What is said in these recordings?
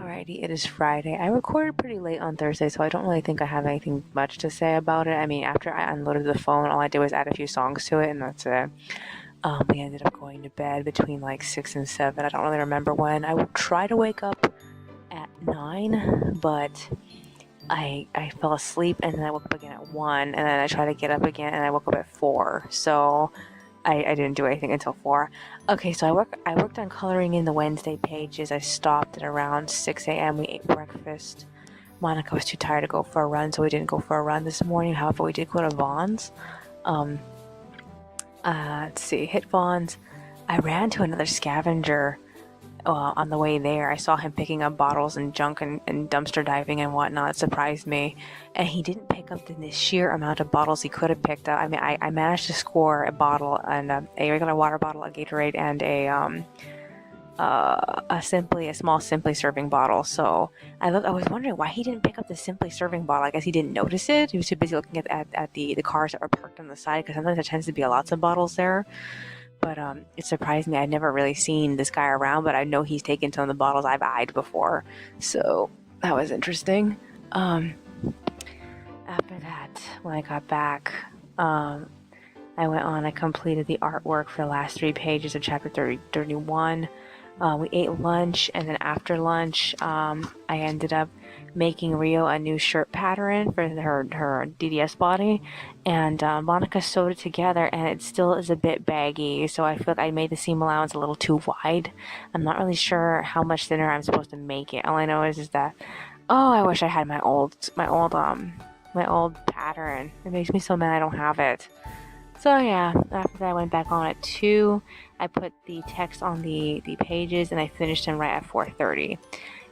Alrighty, it is Friday. I recorded pretty late on Thursday, so I don't really think I have anything much to say about it. I mean, after I unloaded the phone, all I did was add a few songs to it, and that's it. We ended up going to bed between like 6 and 7. I don't really remember when. I would try to wake up at 9, but I fell asleep, and then I woke up again at 1, and then I tried to get up again, and I woke up at 4. So I didn't do anything until 4. Okay, so I worked on coloring in the Wednesday pages. I stopped at around 6 a.m. We ate breakfast. Monica was too tired to go for a run, so we didn't go for a run this morning. However, we did go to Vaughn's. Let's see, hit Vaughn's. I ran to another scavenger on the way there. I saw him picking up bottles and junk and dumpster diving and whatnot. It surprised me. And he didn't pick up the sheer amount of bottles he could have picked up. I mean, I managed to score a bottle and a regular water bottle, a Gatorade, and a small Simply serving bottle. So I was wondering why he didn't pick up the Simply serving bottle. I guess he didn't notice it. He was too busy looking at the cars that were parked on the side, because sometimes there tends to be lots of bottles there. But it surprised me. I'd never really seen this guy around, but I know he's taken some of the bottles I've eyed before. So that was interesting. After that, when I got back, I completed the artwork for the last 3 pages of chapter 31. We ate lunch, and then after lunch, I ended up making Rio a new shirt pattern for her DDS body, and Monica sewed it together, and it still is a bit baggy, so I feel like I made the seam allowance a little too wide. I'm not really sure how much thinner I'm supposed to make it. All I know is that, oh, I wish I had my old pattern. It makes me so mad I don't have it. So yeah, after that I went back on at 2. I put the text on the pages, and I finished them right at 4:30.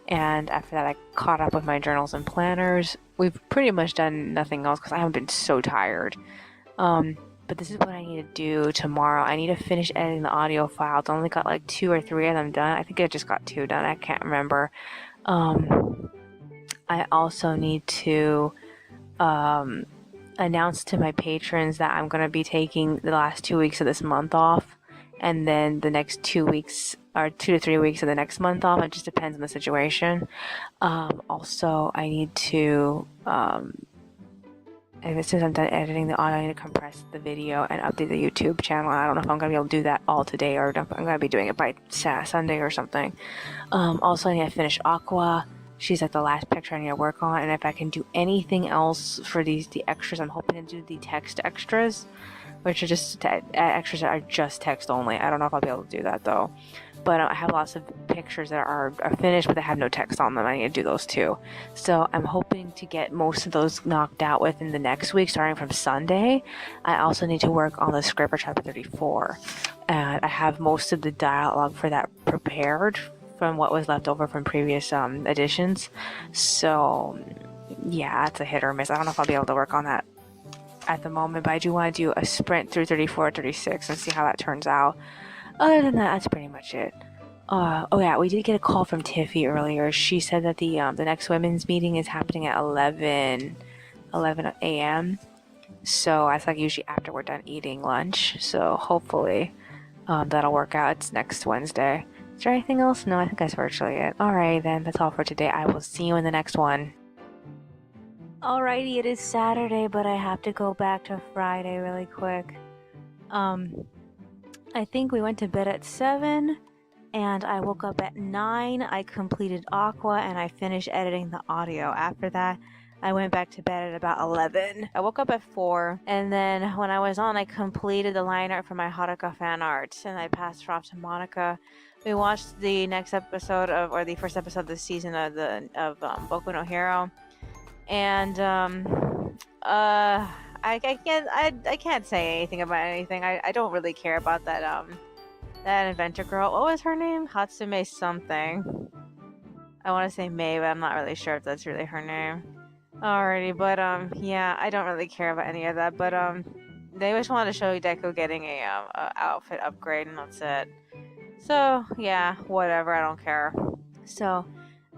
And after that I caught up with my journals and planners. We've pretty much done nothing else because I haven't been so tired. But this is what I need to do tomorrow. I need to finish editing the audio files. I only got like 2 or 3 of them done. I think I just got 2 done. I can't remember. I also need to announce to my patrons that I'm going to be taking the last 2 weeks of this month off, and then the next 2 weeks or 2 to 3 weeks of the next month off. It just depends on the situation. Also, I need to, as soon as I'm done editing the audio, I need to compress the video and update the YouTube channel. I don't know if I'm going to be able to do that all today, or I'm going to be doing it by Sunday or something. Also, I need to finish Aqua. She's like the last picture I need to work on, and if I can do anything else for the extras, I'm hoping to do the text extras, which are just extras that are just text only. I don't know if I'll be able to do that though. But I have lots of pictures that are finished, but they have no text on them. I need to do those too. So I'm hoping to get most of those knocked out within the next week, starting from Sunday. I also need to work on the script for chapter 34. And I have most of the dialogue for that prepared from what was left over from previous editions. So yeah, it's a hit or miss. I don't know if I'll be able to work on that at the moment, but I do want to do a sprint through 34, 36 and see how that turns out. Other than that, that's pretty much it. Oh yeah, we did get a call from Tiffy earlier. She said that the next women's meeting is happening at 11 a.m. So that's like usually after we're done eating lunch. So hopefully that'll work out. It's next Wednesday. Is there anything else? No, I think that's virtually it. Alright then, that's all for today. I will see you in the next one. Alrighty, it is Saturday, but I have to go back to Friday really quick. I think we went to bed at 7, and I woke up at 9. I completed Aqua, and I finished editing the audio. After that, I went back to bed at about 11. I woke up at 4, and then when I was on, I completed the line art for my Haruka fan art, and I passed it off to Monica. We watched the next episode or the first episode of the season of Boku no Hero, and I can't say anything about anything. I don't really care about that inventor girl. What was her name? Hatsume something. I want to say May, but I'm not really sure if that's really her name. Alrighty, but yeah, I don't really care about any of that. But they just wanted to show Deku getting a outfit upgrade, and that's it. So yeah, whatever. I don't care. So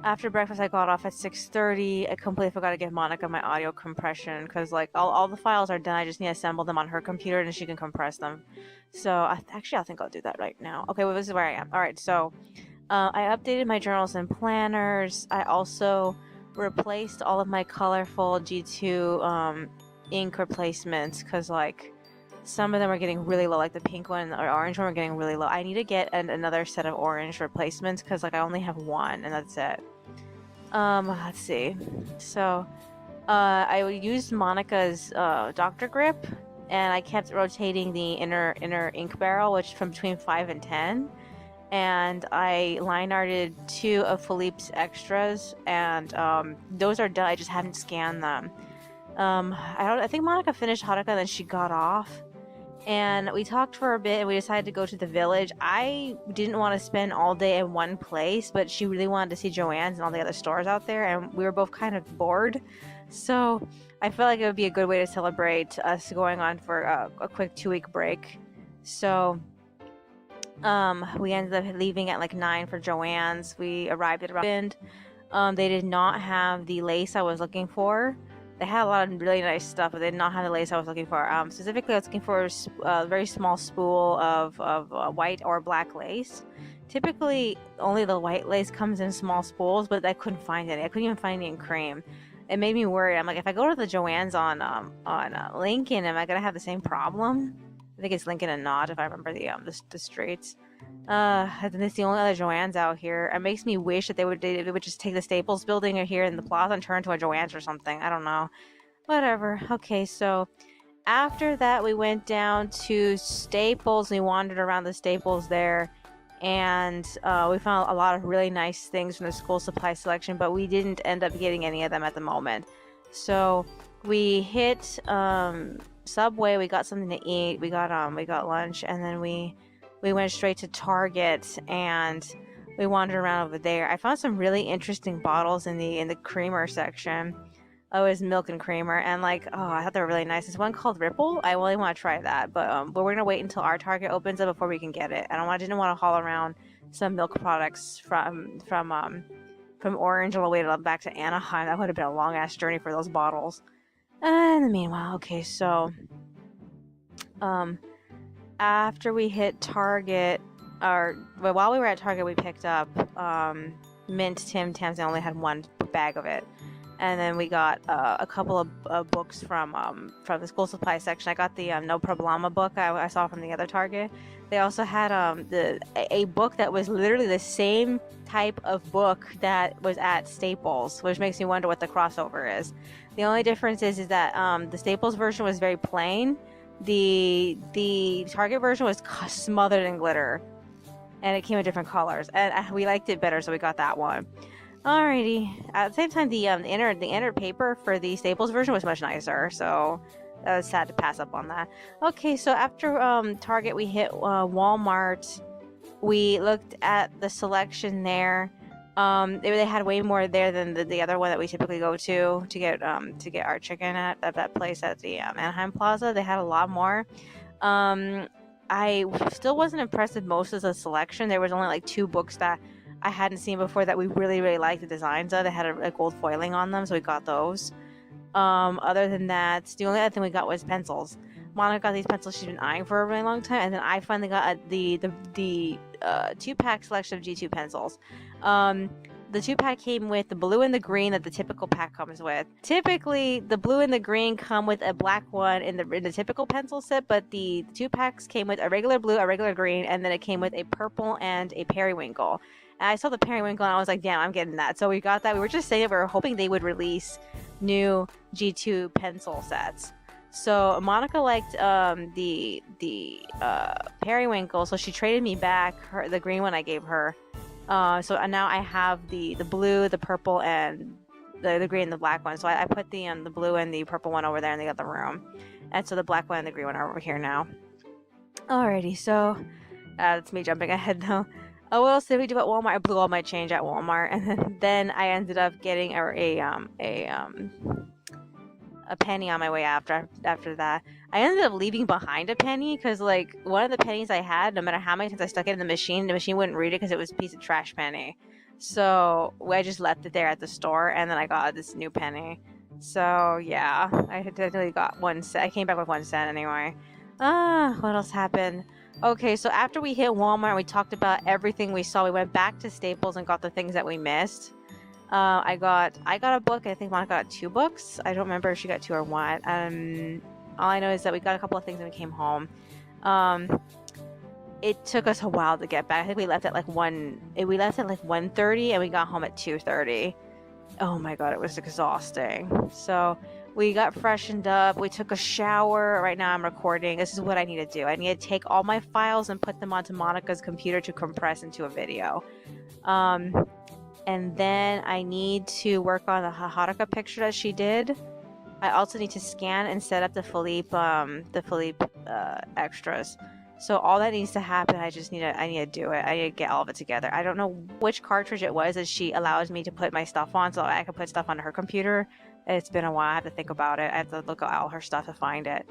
after breakfast, I got off at 6:30. I completely forgot to give Monica my audio compression because like all the files are done. I just need to assemble them on her computer and she can compress them. So I think I'll do that right now. Okay, well, this is where I am. All right, so I updated my journals and planners. I also replaced all of my colorful G2 ink replacements because, like, some of them are getting really low, like the pink one or orange one are getting really low. I need to get another set of orange replacements because, like, I only have one and that's it. Let's see. So, I used Monica's Dr. Grip, and I kept rotating the inner ink barrel, which from between 5 and 10. And I line arted 2 of Philippe's extras, and those are done. I just haven't scanned them. I think Monica finished Haruka, then she got off. And we talked for a bit and we decided to go to the village. I didn't want to spend all day in one place, but she really wanted to see Joann's and all the other stores out there, and we were both kind of bored. So I felt like it would be a good way to celebrate us going on for a quick 2-week break. So we ended up leaving at like 9 for Joann's. We arrived at around. They did not have the lace I was looking for. They had a lot of really nice stuff, but they did not have the lace I was looking for. Specifically, I was looking for a very small spool of white or black lace. Typically, only the white lace comes in small spools, but I couldn't find any. I couldn't even find any in cream. It made me worried. I'm like, if I go to the Joann's on Lincoln, am I gonna have the same problem? I think it's Lincoln and Knott, if I remember the streets. And then it's the only other Joann's out here. It makes me wish that they would just take the Staples building here in the plaza and turn it into a Joann's or something. I don't know. Whatever. Okay, so after that we went down to Staples. We wandered around the Staples there, and we found a lot of really nice things from the school supply selection, but we didn't end up getting any of them at the moment. So we hit Subway. We got something to eat. We got lunch, and then we went straight to Target and we wandered around over there. I found some really interesting bottles in the creamer section. Oh, it was milk and creamer, and like, oh, I thought they were really nice. There's one called Ripple. I really want to try that, but we're gonna wait until our Target opens up before we can get it. I didn't want to haul around some milk products from Orange all the way back to Anaheim. That would have been a long ass journey for those bottles. And in the meanwhile, okay, so after we hit Target, while we were at Target, we picked up mint Tim Tams. I only had one bag of it, and then we got a couple of books from the school supply section. I got the No Problema book I saw from the other Target. They also had a book that was literally the same type of book that was at Staples, which makes me wonder what the crossover is. The only difference is that the Staples version was very plain. The Target version was smothered in glitter, and it came in different colors, and we liked it better, so we got that one. Alrighty. At the same time, the inner paper for the Staples version was much nicer, so I was sad to pass up on that. Okay, so after Target, we hit Walmart. We looked at the selection there. They had way more there than the other one that we typically go to get our chicken at that place at the Anaheim Plaza. They had a lot more. I still wasn't impressed with most of the selection. There was only like 2 books that I hadn't seen before that we really, really liked the designs of. They had a gold foiling on them, so we got those. Other than that, the only other thing we got was pencils. Monica got these pencils she's been eyeing for a really long time, and then I finally got the 2-pack selection of G2 pencils. The 2-pack came with the blue and the green that the typical pack comes with. Typically, the blue and the green come with a black one in the typical pencil set, but the 2-packs came with a regular blue, a regular green, and then it came with a purple and a periwinkle. And I saw the periwinkle and I was like, damn, I'm getting that. So we got that. We were just saying that we were hoping they would release new G2 pencil sets. So Monica liked the periwinkle, so she traded me back the green one I gave her. So now I have the blue, the purple, and the green and the black one. So I put the blue and the purple one over there in the other room, and so the black one and the green one are over here now. Alrighty, so that's me jumping ahead though. Oh, what else did we do at Walmart? I blew all my change at Walmart, and then I ended up getting a penny on my way after that. I ended up leaving behind a penny because, like, one of the pennies I had, no matter how many times I stuck it in the machine wouldn't read it because it was a piece of trash penny. So I just left it there at the store, and then I got this new penny. So yeah, I definitely got 1 cent. I came back with 1 cent anyway. What else happened? Okay, so after we hit Walmart, we talked about everything we saw. We went back to Staples and got the things that we missed. I got a book. I think Monica got 2 books. I don't remember if she got 2 or 1. All I know is that we got a couple of things when we came home. It took us a while to get back. I think we left at like 1:30 and we got home at 2:30. Oh my god, it was exhausting. So we got freshened up. We took a shower. Right now I'm recording. This is what I need to do. I need to take all my files and put them onto Monica's computer to compress into a video. And then I need to work on the Haruka picture that she did. I also need to scan and set up the Philippe extras. So all that needs to happen, I need to do it. I need to get all of it together. I don't know which cartridge it was that she allows me to put my stuff on, so I can put stuff on her computer. It's been a while. I have to think about it. I have to look at all her stuff to find it.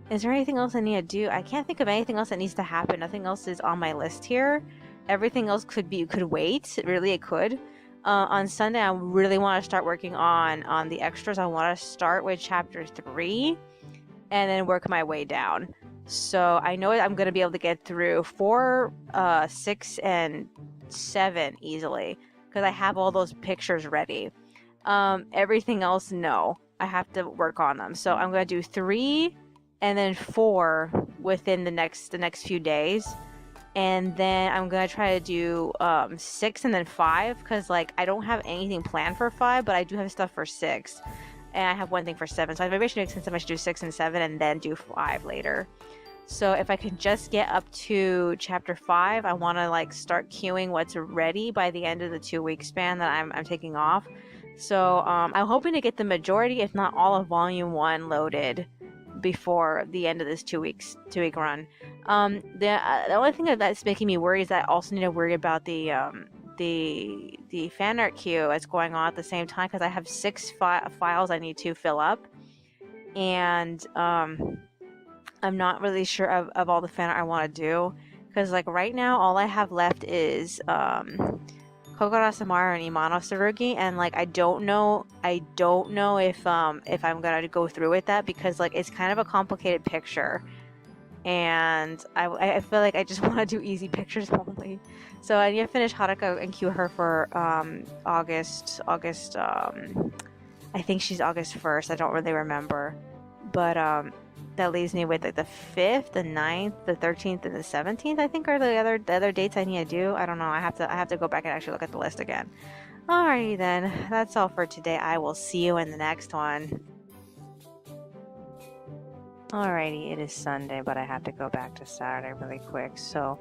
Is there anything else I need to do? I can't think of anything else that needs to happen. Nothing else is on my list here. Everything else could wait. Really, it could. On Sunday, I really want to start working on the extras. I want to start with chapter 3 and then work my way down. So I know I'm going to be able to get through 4, 6, and 7 easily because I have all those pictures ready. Everything else, no. I have to work on them. So I'm going to do 3 and then 4 within the next few days. And then I'm going to try to do 6 and then 5 because like I don't have anything planned for 5, but I do have stuff for 6. And I have one thing for 7. So maybe I should do 6 and 7 and then do 5 later. So if I can just get up to chapter 5, I want to like start queuing what's ready by the end of the 2-week span that I'm taking off. So I'm hoping to get the majority, if not all, of volume 1 loaded before the end of this 2-week run. The only thing that's making me worry is that I also need to worry about the fan art queue that's going on at the same time because I have 6 files I need to fill up, and I'm not really sure of all the fan art I want to do because like right now all I have left is Kokoro Samaru and Imano Tsurugi, and like I don't know if I'm gonna go through with that because like it's kind of a complicated picture, and I feel like I just want to do easy pictures only. So I need to finish Haruka and queue her for August. I think she's August 1st. I don't really remember, but that leaves me with like the 5th, the 9th, the 13th, and the 17th. I think are the other dates I need to do. I don't know. I have to go back and actually look at the list again. Alrighty then. That's all for today. I will see you in the next one. Alrighty, it is Sunday, but I have to go back to Saturday really quick. So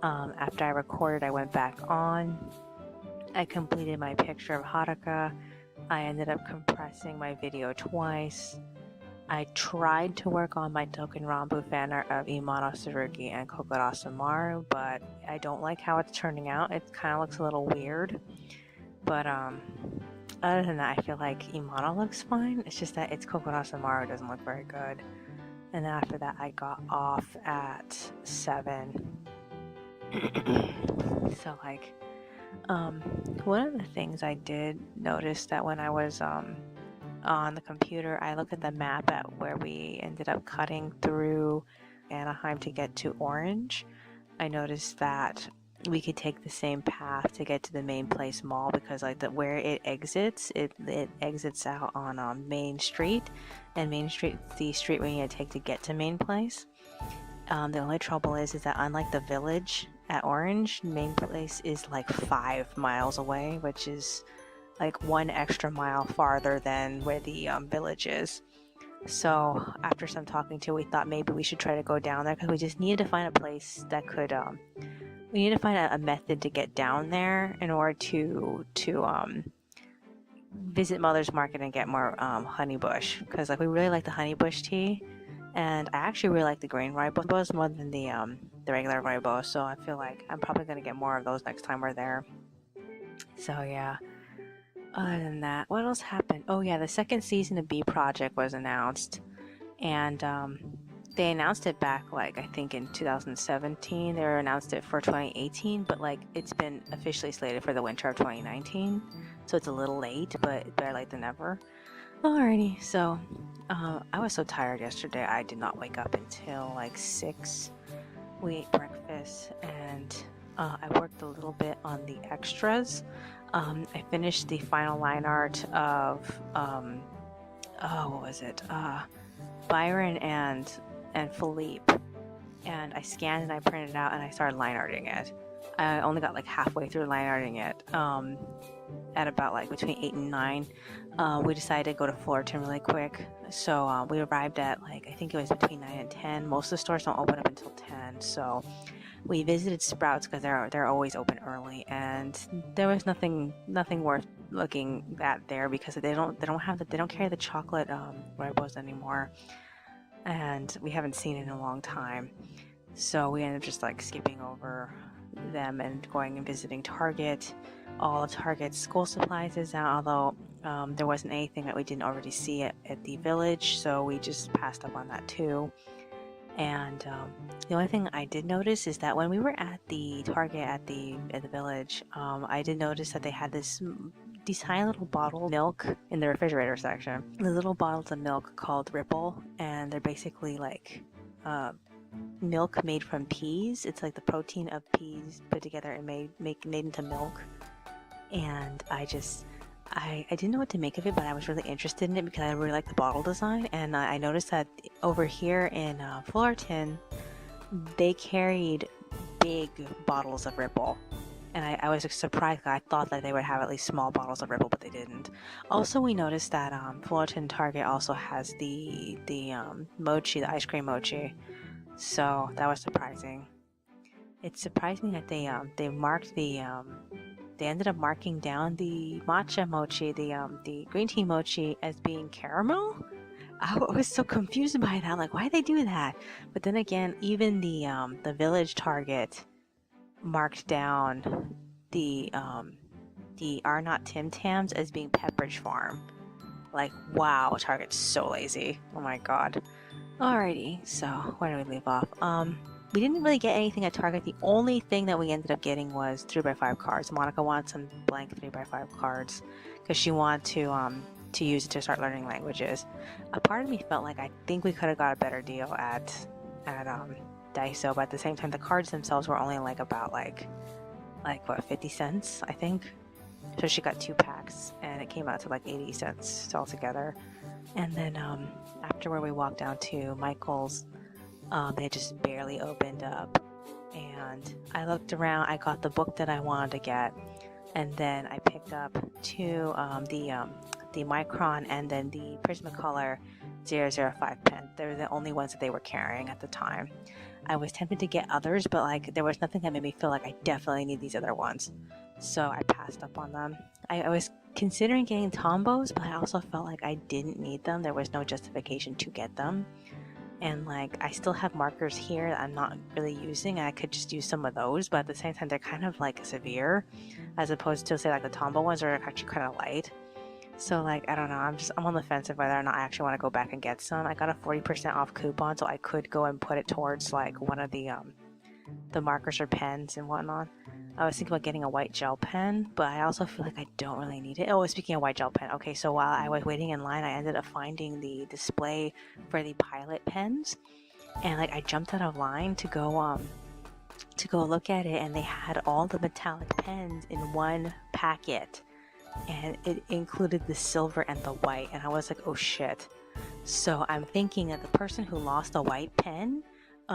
after I recorded, I went back on. I completed my picture of Haruka. I ended up compressing my video twice. I tried to work on my Token Rambu fan art of Imano Tsurugi and Kokoro Samaru, but I don't like how it's turning out. It kind of looks a little weird. But other than that, I feel like Imano looks fine. It's just that it's Kokoro Samaru doesn't look very good. And then after that, I got off at 7. So like, one of the things I did notice that when I was on the computer, I looked at the map at where we ended up cutting through Anaheim to get to Orange. I noticed that we could take the same path to get to the Main Place Mall because like where it exits out on Main Street, and Main Street is the street we need to take to get to Main Place. The only trouble is that unlike the village at Orange, Main Place is like 5 miles away, which is like 1 extra mile farther than where the village is. So after some talking to, we thought maybe we should try to go down there because we just needed to find a place that could we need to find a method to get down there in order to visit Mother's Market and get more honeybush, because like we really like the honeybush tea, and I actually really like the green rooibos more than the regular rooibos, so I feel like I'm probably going to get more of those next time we're there. So yeah, other than that, what else happened? Oh yeah, the second season of Bee Project was announced, and they announced it back like I think in 2017. They announced it for 2018, but like it's been officially slated for the winter of 2019, so it's a little late, but better late than never. Alrighty, so I was so tired yesterday. I did not wake up until like 6. we ate breakfast, and I worked a little bit on the extras. I finished the final line art of what was it? Byron and Philippe, and I scanned and I printed it out and I started line arting it. I only got like halfway through line arting it. At about like between 8 and 9, we decided to go to Fullerton really quick. So we arrived at like, I think it was between 9 and 10. Most of the stores don't open up until 10. So we visited Sprouts because they're always open early, and there was nothing worth looking at there because they don't carry the chocolate Ribos anymore, and we haven't seen it in a long time. So we ended up just like skipping over them and going and visiting Target. All of Target's school supplies is out, although there wasn't anything that we didn't already see at the village, so we just passed up on that too. And the only thing I did notice is that when we were at the Target at the village, I did notice that they had these tiny little bottle of milk in the refrigerator section. The little bottles of milk called Ripple, and they're basically like milk made from peas. It's like the protein of peas put together and made into milk. And I didn't know what to make of it, but I was really interested in it because I really like the bottle design. And I noticed that over here in Fullerton, they carried big bottles of Ripple. And I was surprised. I thought that they would have at least small bottles of Ripple, but they didn't. Also, we noticed that Fullerton Target also has the mochi, the ice cream mochi. So that was surprising. It surprised me that they marked they ended up marking down the matcha mochi, the green tea mochi, as being caramel. I was so confused by that. Like, why did they do that? But then again, even the village Target marked down the are not Tim Tams as being Pepperidge Farm. Like, wow, Target's so lazy. Oh my god. Alrighty, so where did we leave off? We didn't really get anything at Target. The only thing that we ended up getting was 3x5 cards. Monica wants some blank 3x5 cards because she wanted to use it to start learning languages. A part of me felt like I think we could have got a better deal at Daiso, but at the same time, the cards themselves were only like about like what, 50 cents, I think. So she got 2 packs, and it came out to like 80 cents altogether. And then afterward, we walked down to Michael's. They just barely opened up, and I looked around. I got the book that I wanted to get, and then I picked up the Micron and then the Prismacolor 005 pen. They were the only ones that they were carrying at the time. I was tempted to get others, but like there was nothing that made me feel like I definitely need these other ones, so I passed up on them. I was considering getting Tombos, but I also felt like I didn't need them. There was no justification to get them. And like I still have markers here that I'm not really using, and I could just use some of those, but at the same time they're kind of like severe as opposed to say like the Tombow ones are actually kind of light. So like I don't know, I'm on the fence of whether or not I actually want to go back and get some. I got a 40% off coupon, so I could go and put it towards like one of the markers or pens and whatnot. I was thinking about getting a white gel pen, but I also feel like I don't really need it. Oh, speaking of white gel pen, okay, so while I was waiting in line, I ended up finding the display for the Pilot pens, and like I jumped out of line to go look at it, and they had all the metallic pens in one packet, and it included the silver and the white, and I was like, oh shit. So I'm thinking that the person who lost the white pen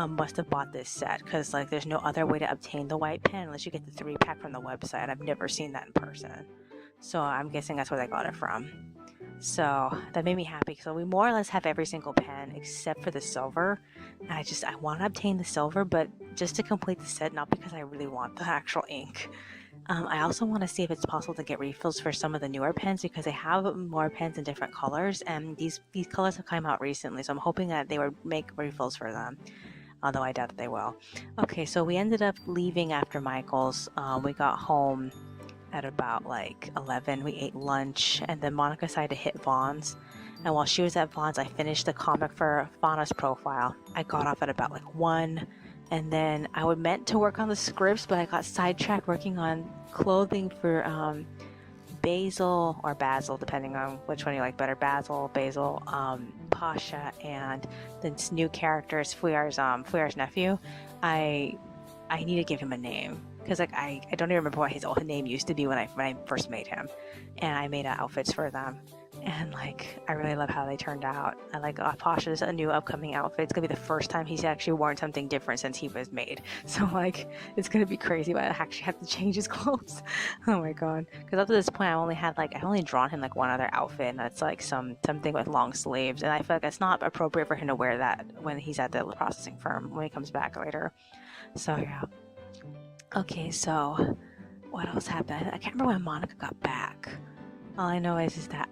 must have bought this set, because like there's no other way to obtain the white pen unless you get the 3-pack from the website. I've never seen that in person, so I'm guessing that's where they got it from. So that made me happy, so we more or less have every single pen except for the silver, and I want to obtain the silver, but just to complete the set, not because I really want the actual ink. I also want to see if it's possible to get refills for some of the newer pens, because they have more pens in different colors, and these colors have come out recently, so I'm hoping that they would make refills for them, although I doubt that they will. Okay, so we ended up leaving after Michael's. We got home at about like 11. We ate lunch, and then Monica decided to hit Vaughn's, and while she was at Vaughn's, I finished the comic for Fauna's profile. I got off at about like 1, and then I was meant to work on the scripts, but I got sidetracked working on clothing for Basil, or Basil, depending on which one you like better, Basil, Pasha and this new character is Fuyar's nephew, I need to give him a name, because like I don't even remember what his old name used to be when I first made him, and I made outfits for them, and like I really love how they turned out. I like Pasha's a new upcoming outfit. It's gonna be the first time he's actually worn something different since he was made, so like it's gonna be crazy, but I actually have to change his clothes. Oh my god, because up to this point I've only drawn him like one other outfit, and that's like something with long sleeves, and I feel like it's not appropriate for him to wear that when he's at the processing firm when he comes back later. So yeah. Okay, so what else happened? I can't remember when Monica got back. All I know is that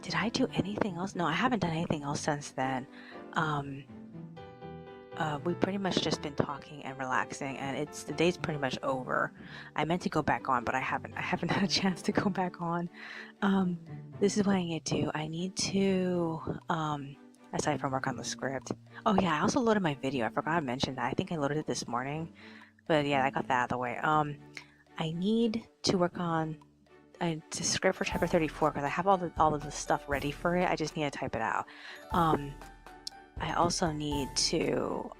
did I do anything else? No, I haven't done anything else since then. We pretty much just been talking and relaxing, and the day's pretty much over. I meant to go back on, but I haven't had a chance to go back on. This is what I need to do. I need to aside from work on the script. Oh yeah, I also loaded my video. I forgot to mention that. I think I loaded it this morning, but yeah, I got that out of the way. I need to work on the script for chapter 34 because I have all of the stuff ready for it. I just need to type it out. I also need to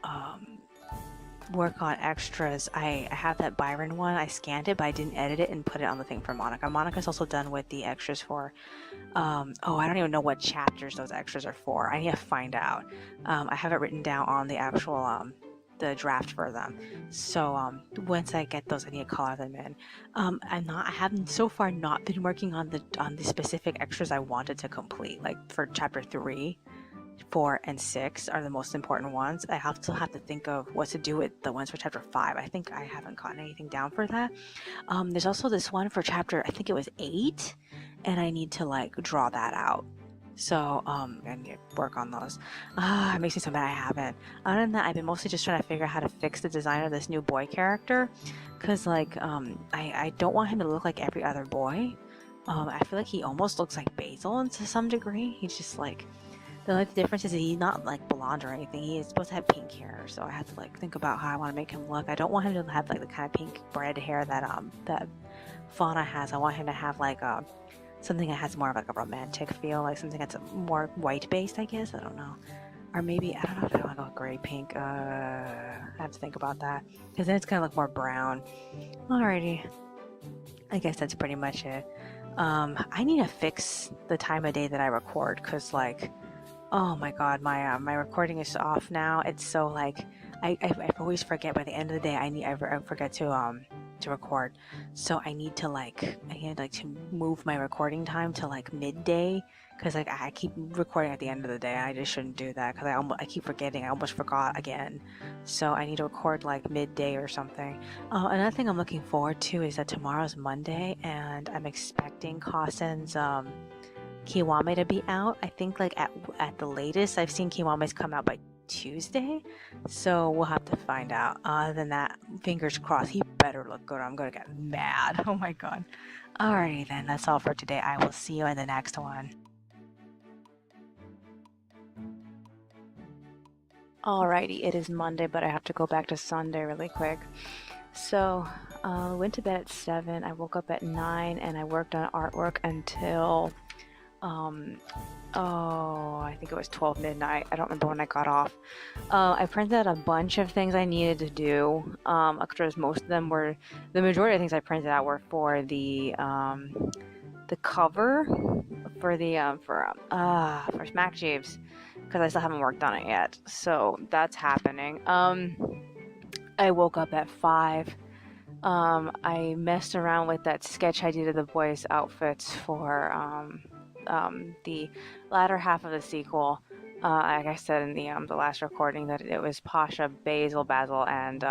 work on extras. I have that Byron one. I scanned it, but I didn't edit it and put it on the thing for Monica. Monica's also done with the extras for I don't even know what chapters those extras are for. I need to find out. I have it written down on the actual the draft for them. So once I get those, I need to color them in. I haven't so far not been working on the specific extras I wanted to complete. Like for chapter 3, 4, and 6 are the most important ones. I still have to think of what to do with the ones for chapter 5. I think I haven't gotten anything down for that. There's also this one for chapter, I think it was 8, and I need to like draw that out. So and work on those. It makes me so mad I haven't. Other than that, I've been mostly just trying to figure out how to fix the design of this new boy character, because like I don't want him to look like every other boy. I feel like he almost looks like Basil to some degree. He's just like, the only difference is that he's not like blonde or anything. He is supposed to have pink hair, so I have to like think about how I want to make him look. I don't want him to have like the kind of pink red hair that Fauna has. I want him to have like something that has more of like a romantic feel, like something that's more white based, I guess. I don't know, or maybe I don't know if I want to go gray pink. I have to think about that, because then it's gonna look more brown. Alrighty, I guess that's pretty much it. I need to fix the time of day that I record, because like, oh my god, my recording is off now. It's so like I always forget by the end of the day. I forget to record, so I need to to move my recording time to like midday, because like I keep recording at the end of the day. I just shouldn't do that, because I keep forgetting. I almost forgot again, so I need to record like midday or something. Another thing I'm looking forward to is that tomorrow's Monday, and I'm expecting Kausen's Kiwame to be out. I think like at the latest I've seen Kiwame's come out by Tuesday, so we'll have to find out. Other than that, fingers crossed, he better look good or I'm gonna get mad. Oh my god. Alrighty then, that's all for today. I will see you in the next one. Alrighty, it is Monday, but I have to go back to Sunday really quick. So went to bed at 7. I woke up at 9, and I worked on artwork until I think it was 12 midnight. I don't remember when I got off. I printed out a bunch of things I needed to do. Because most of them were, the majority of things I printed out were for the cover for the for Smack Jeeves, because I still haven't worked on it yet. So that's happening. I woke up at 5. I messed around with that sketch I did of the boys' outfits for the latter half of the sequel. Like I said in the last recording, that it was Pasha, Basil, and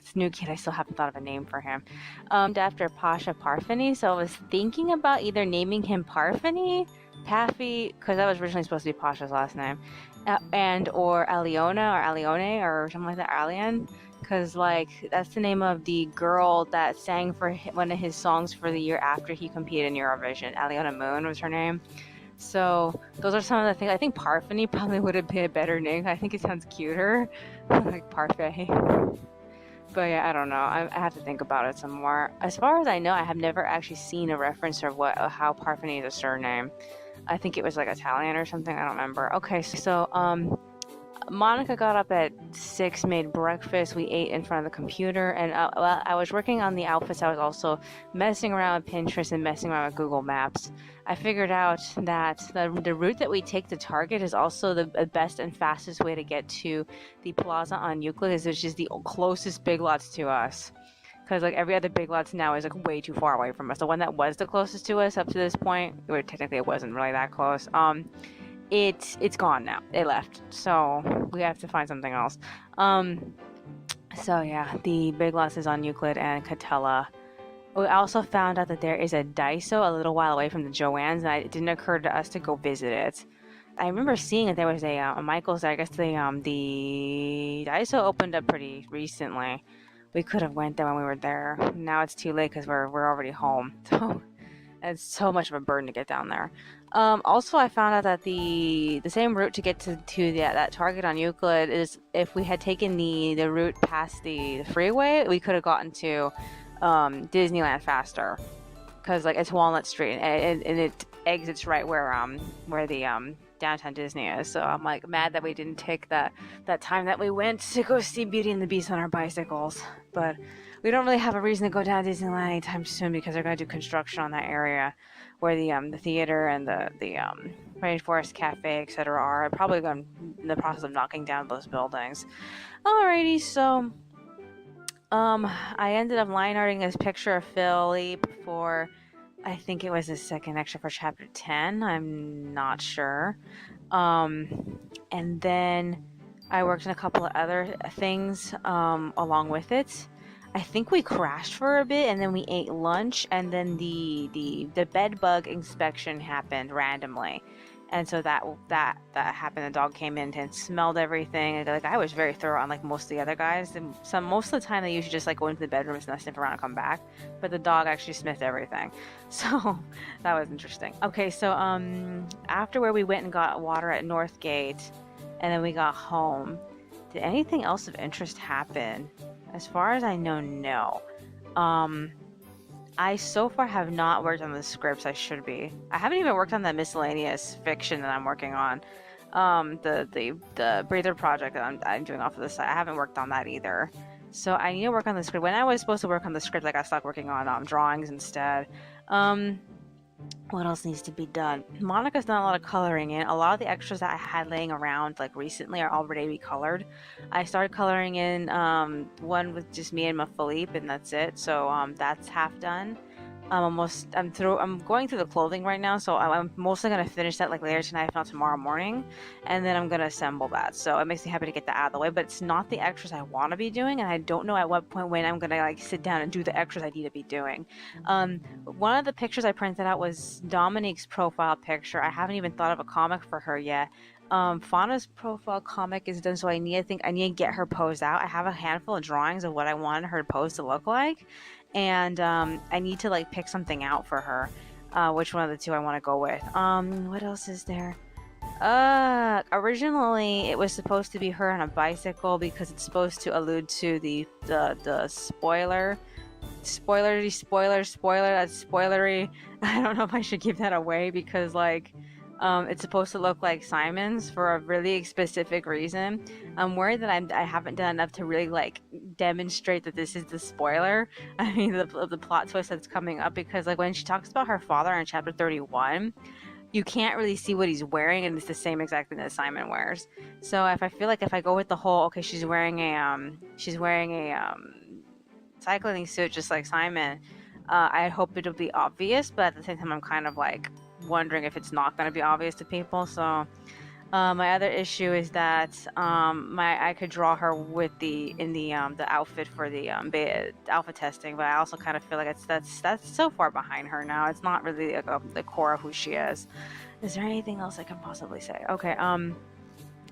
this new kid. I still haven't thought of a name for him. After Pasha Parfany, so I was thinking about either naming him Taffy, because that was originally supposed to be Pasha's last name, and or Aliona or Alione or something like that, Alian. Because like that's the name of the girl that sang for one of his songs for the year after he competed in Eurovision. Aliona Moon was her name. So those are some of the things. I think Parfany probably would have been a better name. I think it sounds cuter, like Parfait. But yeah, I don't know. I have to think about it some more. As far as I know, I have never actually seen a reference of how Parfany is a surname. I think it was like Italian or something. I don't remember. Okay, so Monica got up at 6, made breakfast. We ate in front of the computer, and while I was working on the outfits, I was also messing around with Pinterest and messing around with Google Maps. I figured out that the route that we take to Target is also the best and fastest way to get to the plaza on Euclid, which is the closest Big Lots to us. Because like every other Big Lots now is like way too far away from us. The one that was the closest to us up to this point, where technically it wasn't really that close. It's gone now. It left, so we have to find something else. So yeah, the Big Lots is on Euclid and Catella. We also found out that there is a Daiso a little while away from the Joann's, and it didn't occur to us to go visit it. I remember seeing that there was a Michael's there. I guess the Daiso opened up pretty recently. We could have went there when we were there. Now it's too late because we're already home. So it's so much of a burden to get down there. Also, I found out that the same route to get to that Target on Euclid is if we had taken the route past the freeway, we could have gotten to Disneyland faster. Because like it's Walnut Street and it exits right where the downtown Disney is. So I'm like mad that we didn't take that time that we went to go see Beauty and the Beast on our bicycles. But we don't really have a reason to go down to Disneyland anytime soon because they're going to do construction on that area where the theater and the Rainforest Cafe, etc. are. Probably going in the process of knocking down those buildings. Alrighty, so I ended up line arting this picture of Philippe for, I think it was the second extra for chapter 10. I'm not sure. And then I worked on a couple of other things along with it. I think we crashed for a bit, and then we ate lunch, and then the bed bug inspection happened randomly, and so that happened. The dog came in and smelled everything. And, like I was very thorough on like most of the other guys. And most of the time they usually just like go into the bedrooms and sniff around and come back, but the dog actually sniffed everything. So that was interesting. Okay, so after where we went and got water at Northgate, and then we got home. Did anything else of interest happen? As far as I know, no. I so far have not worked on the scripts I should be. I haven't even worked on the miscellaneous fiction that I'm working on. The breather project that I'm doing off of the side. I haven't worked on that either. So I need to work on the script. When I was supposed to work on the script, I got stuck working on drawings instead. What else needs to be done? Monica's done a lot of coloring in. A lot of the extras that I had laying around like recently are already colored. I started coloring in one with just me and my Philippe, and that's it. So that's half done. I'm going through the clothing right now, so I'm mostly gonna finish that like later tonight, if not tomorrow morning, and then I'm gonna assemble that. So it makes me happy to get that out of the way. But it's not the extras I want to be doing, and I don't know at what point when I'm gonna like sit down and do the extras I need to be doing. One of the pictures I printed out was Dominique's profile picture. I haven't even thought of a comic for her yet. Fauna's profile comic is done, so I need to get her posed out. I have a handful of drawings of what I want her pose to look like, and I need to like pick something out for her. Which one of the two I want to go with. What else is there? Originally it was supposed to be her on a bicycle because it's supposed to allude to the spoiler. That's spoilery. I don't know if I should give that away because like it's supposed to look like Simon's for a really specific reason. I'm worried that I haven't done enough to really like demonstrate that this is the spoiler. I mean the plot twist that's coming up, because like when she talks about her father in chapter 31, you can't really see what he's wearing, and it's the same exact thing that Simon wears. So if I go with the whole, okay, she's wearing a cycling suit just like Simon, I hope it'll be obvious, but at the same time I'm kind of like wondering if it's not going to be obvious to people. So my other issue is that I could draw her with the outfit for the alpha testing, but I also kind of feel like that's so far behind her now. It's not really like the core of who she is. Is there anything else I can possibly say? Okay,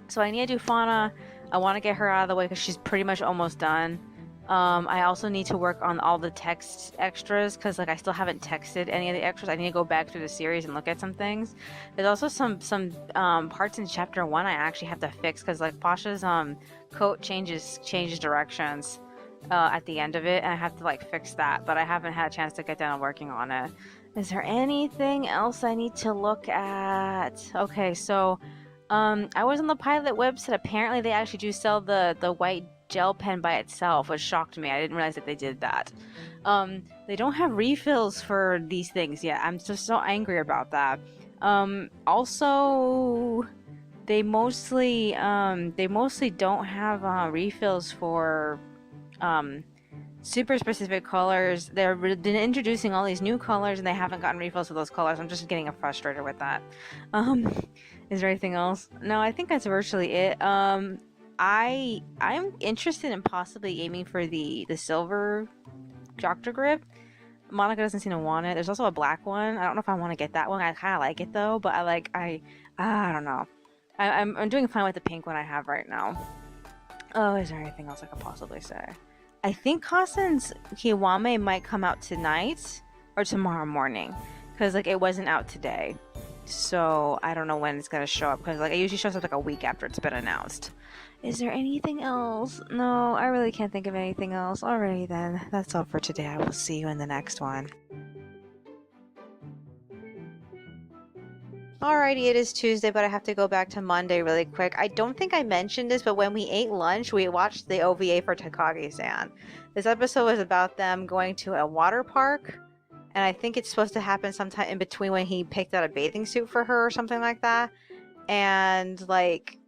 so I need to do Fauna. I want to get her out of the way because she's pretty much almost done. I also need to work on all the text extras because like I still haven't texted any of the extras. I need to go back through the series and look at some things. There's also some parts in chapter 1 I actually have to fix because like Pasha's coat changes directions at the end of it, and I have to like fix that, but I haven't had a chance to get down and working on it. Is there anything else I need to look at? Okay, so I was on the Pilot website. Apparently they actually do sell the white gel pen by itself, which shocked me. I didn't realize that they did that. They don't have refills for these things yet. I'm just so angry about that. Also, they mostly don't have refills for super specific colors. They're been introducing all these new colors and they haven't gotten refills for those colors. I'm just getting frustrated with that. Is there anything else? No, I think that's virtually it. I'm interested in possibly aiming for the silver Dr. Grip. Monica doesn't seem to want it. There's also a black one. I don't know if I want to get that one. I kind of like it though, but I don't know. I'm doing fine with the pink one I have right now. Oh, is there anything else I could possibly say? I think Kasen's Kiwame might come out tonight or tomorrow morning, because like it wasn't out today, so I don't know when it's gonna show up, because like it usually shows up like a week after it's been announced. Is there anything else? No, I really can't think of anything else. Alrighty then, that's all for today. I will see you in the next one. Alrighty, it is Tuesday, but I have to go back to Monday really quick. I don't think I mentioned this, but when we ate lunch, we watched the OVA for Takagi-san. This episode was about them going to a water park, and I think it's supposed to happen sometime in between when he picked out a bathing suit for her or something like that. And like,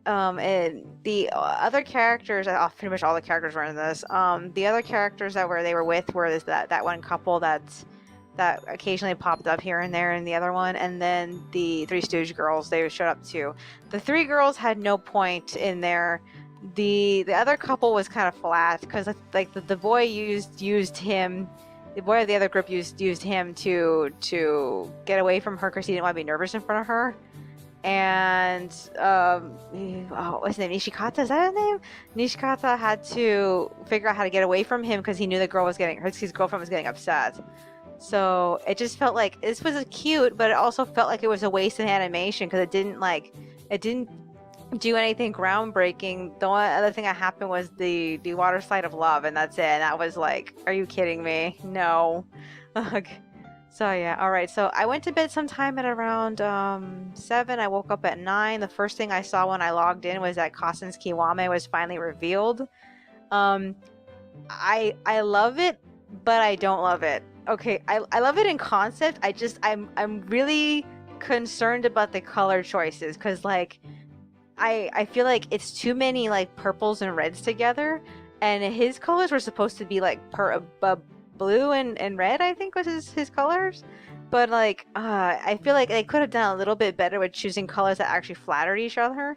and the other characters, pretty much all the characters were in this. The other characters that they were with were that one couple that occasionally popped up here and there in the other one, and then the Three Stooge girls, they showed up too. The three girls had no point in there. The other couple was kind of flat, because like the boy used him. The boy of the other group used him to get away from her because he didn't want to be nervous in front of her. And what's his name? Nishikata, is that his name? Nishikata had to figure out how to get away from him because he knew his girlfriend was getting upset. So it just felt like this was cute, but it also felt like it was a waste of animation because it didn't do anything groundbreaking. The only other thing that happened was the water slide of love, and that's it. And that was like, are you kidding me? No. So yeah, all right. So I went to bed sometime at around 7. I woke up at 9. The first thing I saw when I logged in was that Kasen's Kiwame was finally revealed. I love it, but I don't love it. Okay, I love it in concept. I'm really concerned about the color choices, because like I feel like it's too many like purples and reds together, and his colors were supposed to be like blue and red, I think was his colors. But like I feel like they could have done a little bit better with choosing colors that actually flattered each other.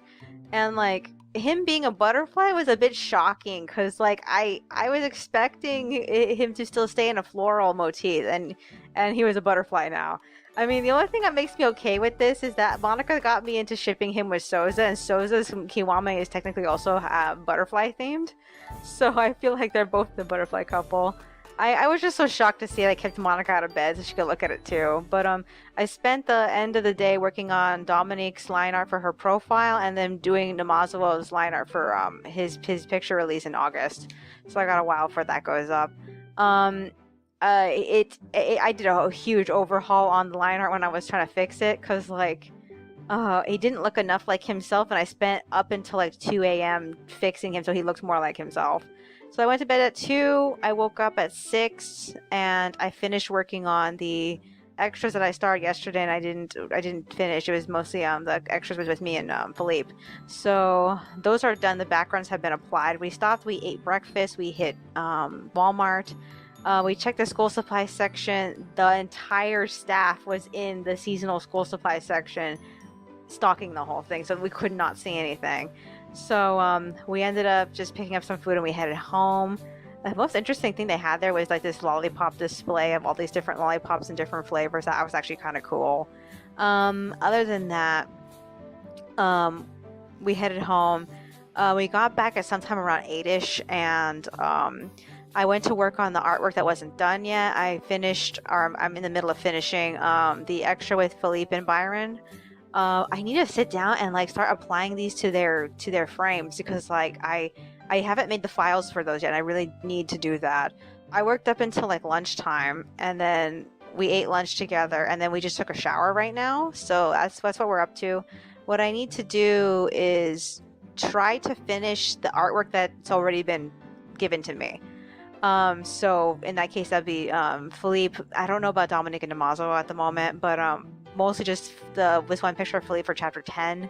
And like him being a butterfly was a bit shocking, because like I was expecting him to still stay in a floral motif, and he was a butterfly now. I mean, the only thing that makes me okay with this is that Monica got me into shipping him with Souza, and Souza's Kiwame is technically also butterfly themed, so I feel like they're both the butterfly couple. I was just so shocked to see I kept Monica out of bed so she could look at it too. But I spent the end of the day working on Dominique's line art for her profile, and then doing Namazuo's line art for his picture release in August. So I got a while before that goes up. I did a huge overhaul on the line art when I was trying to fix it, because like he didn't look enough like himself, and I spent up until like 2 a.m. fixing him so he looked more like himself. So I went to bed at 2, I woke up at 6, and I finished working on the extras that I started yesterday, and I didn't finish. It was mostly the extras was with me and Philippe. So those are done. The backgrounds have been applied. We stopped, we ate breakfast, we hit Walmart. We checked the school supply section. The entire staff was in the seasonal school supply section, stocking the whole thing, so we could not see anything. So we ended up just picking up some food and we headed home. The most interesting thing they had there was like this lollipop display of all these different lollipops and different flavors. That was actually kind of cool. Other than that, we headed home. We got back at sometime around 8ish, and I went to work on the artwork that wasn't done yet. I'm in the middle of finishing the extra with Philippe and Byron. I need to sit down and like start applying these to their frames, because like I haven't made the files for those yet. I really need to do that. I worked up until like lunchtime, and then we ate lunch together, and then we just took a shower right now. So that's what we're up to. What I need to do is try to finish the artwork that's already been given to me. So in that case, that'd be Philippe. I don't know about Dominic and Damaso at the moment, but mostly just this one picture of Philippe for chapter 10.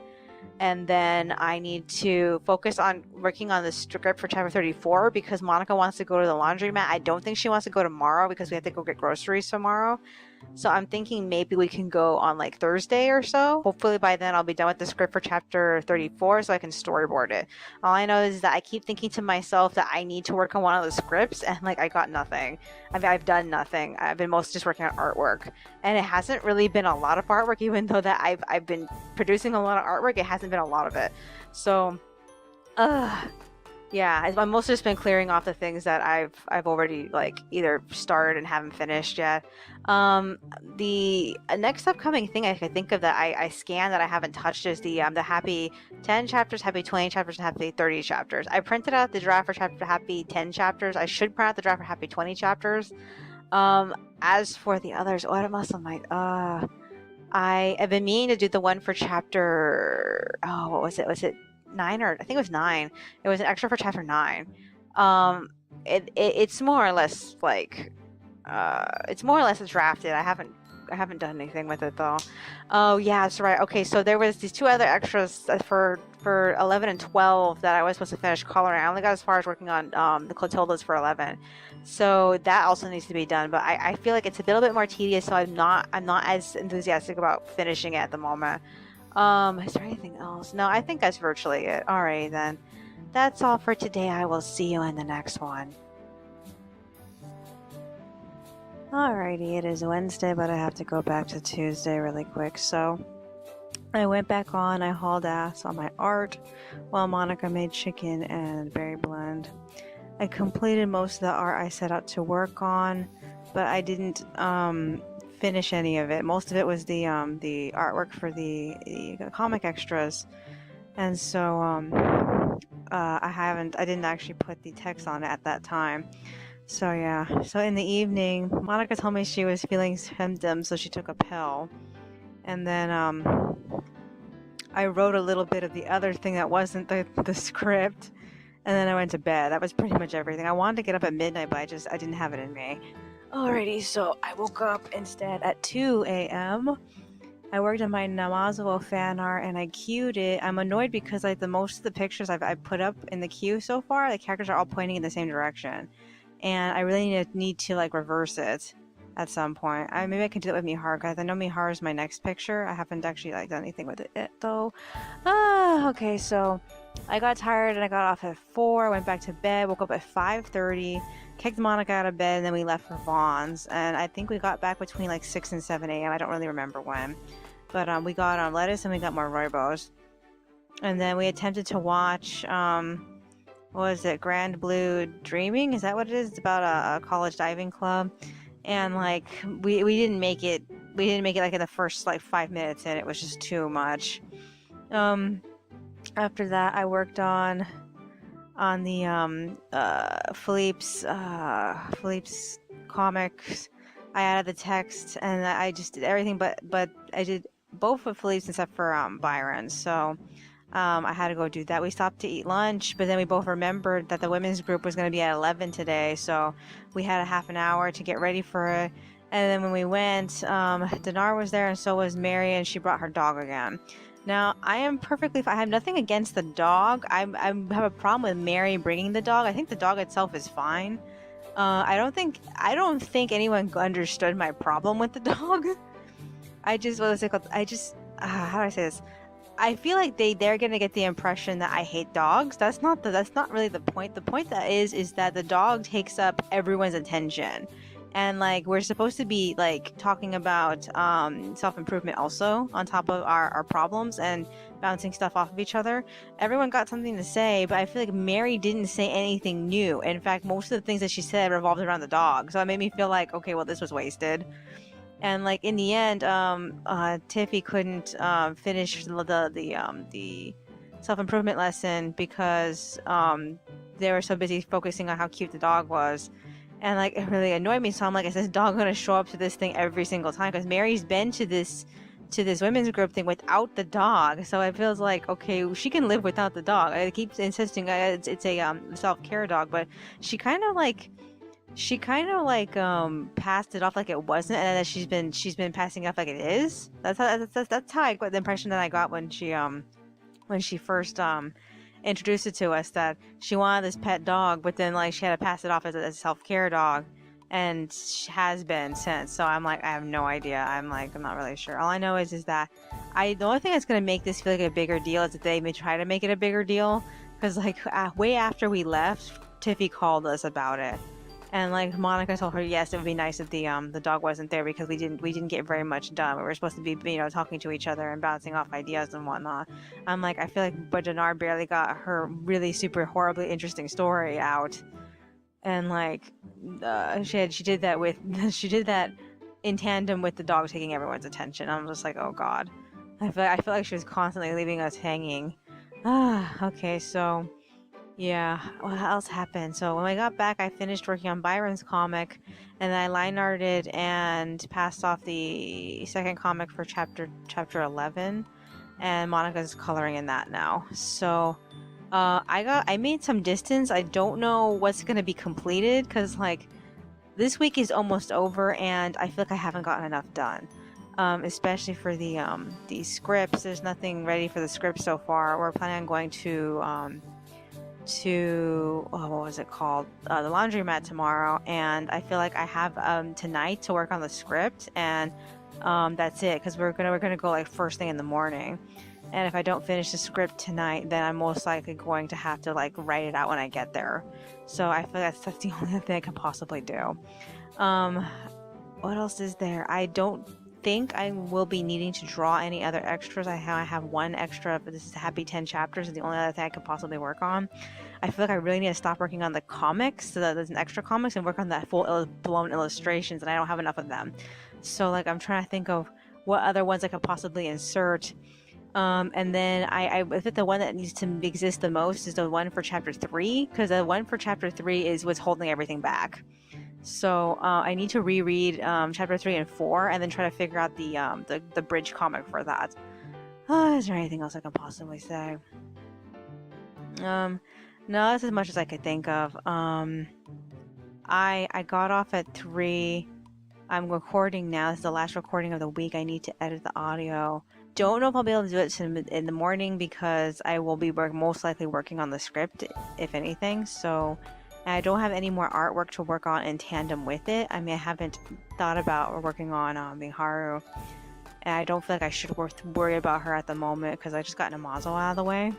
And then I need to focus on working on the script for chapter 34 because Monica wants to go to the laundromat. I don't think she wants to go tomorrow because we have to go get groceries tomorrow. So I'm thinking maybe we can go on like Thursday or so. Hopefully by then I'll be done with the script for chapter 34 so I can storyboard it. All I know is that I keep thinking to myself that I need to work on one of the scripts and like I got nothing. I mean, I've done nothing. I've been mostly just working on artwork. And it hasn't really been a lot of artwork, even though that I've been producing a lot of artwork. It hasn't been a lot of it. So yeah, I've mostly just been clearing off the things that I've already like either started and haven't finished yet. The next upcoming thing I could think of that I scanned that I haven't touched is the happy 10 chapters, happy 20 chapters, and happy 30 chapters. I printed out the draft for chapter happy 10 chapters. I should print out the draft for happy 20 chapters. As for the others, what else am I've been meaning to do the one for chapter what was it? Was it 9 or I think it was 9. It was an extra for chapter 9. It's more or less like it's more or less drafted. I haven't done anything with it though. Oh yeah, that's right. Okay, so there was these 2 other extras for 11 and 12 that I was supposed to finish coloring. I only got as far as working on the Clotildas for 11. So that also needs to be done, but I feel like it's a little bit more tedious, so I'm not as enthusiastic about finishing it at the moment. Is there anything else? No, I think that's virtually it. Alright then. That's all for today. I will see you in the next one. Alrighty, it is Wednesday, but I have to go back to Tuesday really quick. So I went back on, I hauled ass on my art while Monica made chicken and berry blend. I completed most of the art I set out to work on, but I didn't finish any of it. Most of it was the artwork for the comic extras, and so I didn't actually put the text on it at that time. So yeah, so in the evening, Monica told me she was feeling symptoms, so she took a pill, and then I wrote a little bit of the other thing that wasn't the script, and then I went to bed. That was pretty much everything. I wanted to get up at midnight, but I didn't have it in me. Alrighty, so I woke up instead at 2 a.m. I worked on my Namazo fan art and I queued it. I'm annoyed because like most of the pictures I've put up in the queue so far, the characters are all pointing in the same direction. And I really need to like reverse it at some point. Maybe I can do it with Miharu, guys. I know Miharu is my next picture. I haven't actually like done anything with it though. Okay, so I got tired and I got off at 4, went back to bed, woke up at 5:30, kicked Monica out of bed, and then we left for Vaughn's. And I think we got back between like 6 and 7 a.m. I don't really remember when. But we got lettuce and we got more rooibos. And then we attempted to watch, what was it, Grand Blue Dreaming? Is that what it is? It's about a college diving club. And like, we didn't make it. We didn't make it like in the first like 5 minutes and it was just too much. After that, I worked on the Philippe's comics. I added the text and I just did everything, but I did both of Philippe's except for Byron's. So I had to go do that. We stopped to eat lunch, but then we both remembered that the women's group was going to be at 11 today, so we had a half an hour to get ready for it. And then when we went, Dinar was there and so was Mary, and she brought her dog again. Now, I am perfectly fine. I have nothing against the dog. I have a problem with Mary bringing the dog. I think the dog itself is fine. I don't think anyone understood my problem with the dog. How do I say this? I feel like they're gonna get the impression that I hate dogs. That's not really the point. The point that is that the dog takes up everyone's attention. And like we're supposed to be like talking about self-improvement also on top of our problems and bouncing stuff off of each other. Everyone got something to say, but I feel like Mary didn't say anything new. In fact, most of the things that she said revolved around the dog. So it made me feel like, okay, well, this was wasted. And like in the end, Tiffy couldn't finish the self-improvement lesson because they were so busy focusing on how cute the dog was. And like it really annoyed me. So I'm like, is this dog gonna show up to this thing every single time? Because Mary's been to this women's group thing without the dog, so it feels like okay, she can live without the dog. I keep insisting it's a self-care dog, but she kind of like passed it off like it wasn't, and then she's been passing it off like it is. That's how I got the impression that I got when she first introduced it to us, that she wanted this pet dog, but then like she had to pass it off as a self-care dog, and she has been since. So I'm like, I have no idea. I'm not really sure. All I know is that the only thing that's gonna make this feel like a bigger deal is that they may try to make it a bigger deal, because like way after we left, Tiffy called us about it. And like Monica told her, yes, it would be nice if the dog wasn't there, because we didn't get very much done. We were supposed to be talking to each other and bouncing off ideas and whatnot. I'm like, I feel like Bajanar barely got her really super horribly interesting story out, and like she did that in tandem with the dog taking everyone's attention. I'm just like, oh god, I feel like she was constantly leaving us hanging. Okay, so. Yeah, what else happened? So when I got back, I finished working on Byron's comic, and then I line arted and passed off the second comic for chapter 11, and Monica's coloring in that now. So I made some distance. I don't know what's gonna be completed, because like this week is almost over, and I feel like I haven't gotten enough done. Especially for the scripts. There's nothing ready for the script so far. We're planning on going to what was it called, the laundromat tomorrow, and I feel like I have tonight to work on the script, and that's it, because we're gonna go like first thing in the morning, and if I don't finish the script tonight, then I'm most likely going to have to like write it out when I get there. So I feel like that's the only thing I can possibly do. What else is there? I don't think I will be needing to draw any other extras. I have one extra, but this is Happy 10 Chapters, is the only other thing I could possibly work on. I feel like I really need to stop working on the comics, so that there's an extra comics, and work on that full blown illustrations, and I don't have enough of them. So like I'm trying to think of what other ones I could possibly insert. And then I think the one that needs to exist the most is the one for chapter 3, because the one for chapter 3 is what's holding everything back. So I need to reread chapter 3 and 4, and then try to figure out the bridge comic for that. Is there anything else I can possibly say? No, that's as much as I could think of. I got off at 3. I'm recording now. This is the last recording of the week. I need to edit the audio. Don't know if I'll be able to do it in the morning, because I will be most likely working on the script, if anything. So I don't have any more artwork to work on in tandem with it. I mean, I haven't thought about working on Miharu, and I don't feel like I should worry about her at the moment, because I just got Namazo out of the way.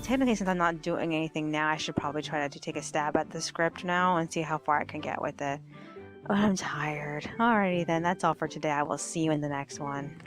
Technically, since I'm not doing anything now, I should probably try to take a stab at the script now and see how far I can get with it. But I'm tired. Alrighty then, that's all for today. I will see you in the next one.